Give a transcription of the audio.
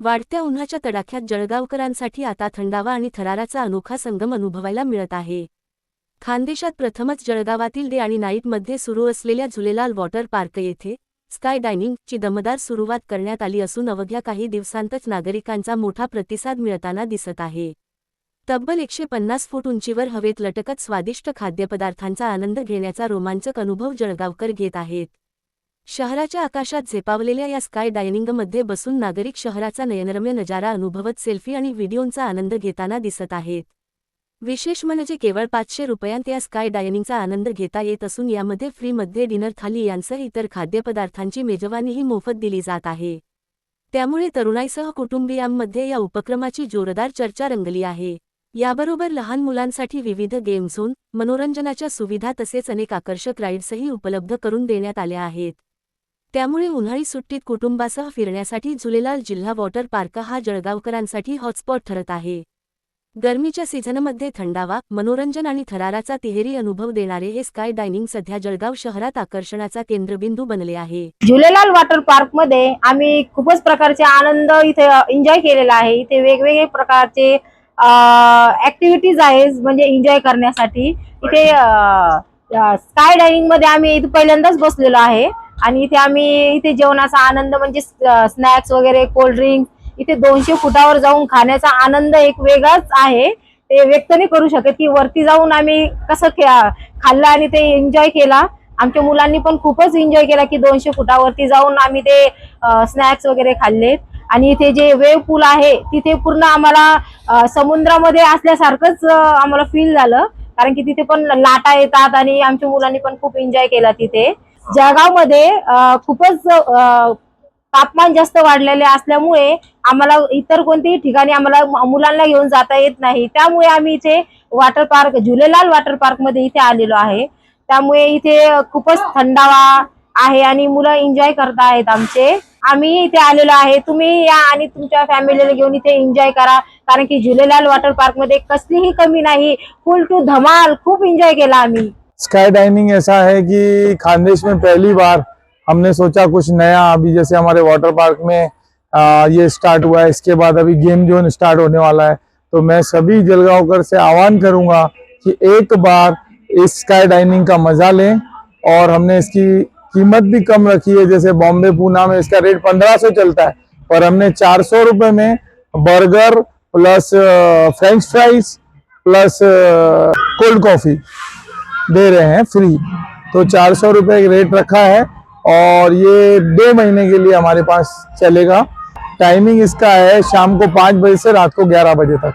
वाढत्या उन्हाच्या तडाख्यात जळगावकरांसाठी आता थंडावा आणि थराराचा अनोखा संगम अनुभवायला मिळत आहे। खानदेशात प्रथमच जळगावातील डे आणि नाईटमध्ये सुरू असलेल्या झुलेलाल वॉटर पार्क येथे स्काय डायनिंग ची दमदार सुरुवात करण्यात आली असून अवघ्या काही दिवसांतच नागरिकांचा मोठा प्रतिसाद मिळताना दिसत आहे। तब्बल 150 फूट उंचीवर हवेत लटकत स्वादिष्ट खाद्यपदार्थांचा आनंद घेण्याचा रोमांचक अनुभव जळगावकर घेत आहेत। शहराच्या आकाशात झेपावलेल्या या स्काय डायनिंगमध्ये बसून नागरिक शहराचा नयनरम्य नजारा अनुभवत सेल्फी आणि व्हिडिओंचा आनंद घेताना दिसत आहेत। विशेष म्हणजे केवळ 500 रुपयांत या स्काय डायनिंगचा आनंद घेता येत असून यामध्ये फ्रीमध्ये डिनर थाली यांसह इतर खाद्यपदार्थांची मेजवानीही मोफत दिली जात आहे। त्यामुळे तरुणाईसह कुटुंबियांमध्ये या उपक्रमाची जोरदार चर्चा रंगली आहे। याबरोबर लहान मुलांसाठी विविध गेम झोन, मनोरंजनाच्या सुविधा तसेच अनेक आकर्षक राईड्सही उपलब्ध करून देण्यात आल्या आहेत। त्यामुळे उन्हाळी सुट्टीत कुटुंबासह फिरण्यासाठी झुलेलाल जिल्हा वॉटर पार्क हा जळगावकरांसाठी हॉटस्पॉट ठरत आहे। गरमीच्या सीझनमध्ये थंडावा, मनोरंजन आणि थराराचा तिहेरी अनुभव देणारे हे स्काय डायनिंग सध्या जळगाव शहरात आकर्षणाचा केंद्रबिंदू बनले आहे। झुलेलाल वॉटर पार्क मध्ये आम्ही खूपच प्रकारचे आनंद इथे एन्जॉय केलेला आहे। इथे वेगवेगळे प्रकारचे ऍक्टिव्हिटीज आहेत म्हणजे एन्जॉय करण्यासाठी। इथे स्काय डायनिंग मध्ये आम्ही इथे पहिल्यांदाच बसलेलो आहे आणि इथे जेवणाचा आनंद म्हणजे स्नॅक्स वगैरे कोल्ड ड्रिंक इथे 200 फुटावर जाऊन खाण्याचा आनंद एक वेगळाच आहे। ते व्यक्त नाही करू शकत की वरती जाऊन आम्ही कसं खाल्लं आणि ते एन्जॉय केला। आमच्या मुलांनी पण खूपच एन्जॉय केला की 200 फुटावरती जाऊन आम्ही ते स्नॅक्स वगैरे खाल्लेत। आणि इथे जे वेव्ह पूल आहे तिथे पूर्ण आम्हाला समुद्रामध्ये असल्यासारखंच आम्हाला फील झालं, कारण की तिथे पण लाटा येतात आणि आमच्या मुलांनी पण खूप एन्जॉय केला। तिथे जळगावमध्ये खूपच तापमान जास्त वाढलेले असल्यामुळे आम्हाला इतर कोणत्याही ठिकाणी आम्हाला मुलांना घेऊन जाता येत नाही। त्यामुळे आम्ही इथे water park Jhulelal water park मध्ये इथे आलेलो आहे। त्यामुळे इथे खूपच थंडावा आहे आणि मुलं एन्जॉय करत आहेत आमचे। आम्ही इथे आलेलो आहे, तुम्ही या आणि तुमच्या फॅमिलीला घेऊन इथे एन्जॉय करा, कारण की झुलेलाल वॉटर पार्क मध्ये कसलीही कमी नाही, फुल टू धमाल खूप एन्जॉय केला आम्ही। स्काई डाइनिंग ऐसा है कि खानदेश में पहली बार हमने सोचा कुछ नया। अभी जैसे हमारे वाटर पार्क में ये स्टार्ट हुआ है, इसके बाद अभी गेम जोन स्टार्ट होने वाला है। तो मैं सभी जलगांवकर से आह्वान करूंगा कि एक बार इस स्काई डाइनिंग का मजा लें। और हमने इसकी कीमत भी कम रखी है, जैसे बॉम्बे पूना में इसका रेट 1500 चलता है और हमने 400 रुपए में burger plus French fries plus cold coffee दे रहे हैं फ्री। तो 400 रुपए रेट रखा है और ये 2 महीने के लिए हमारे पास चलेगा। टाइमिंग इसका है शाम को 5 बजे से रात को 11 बजे तक।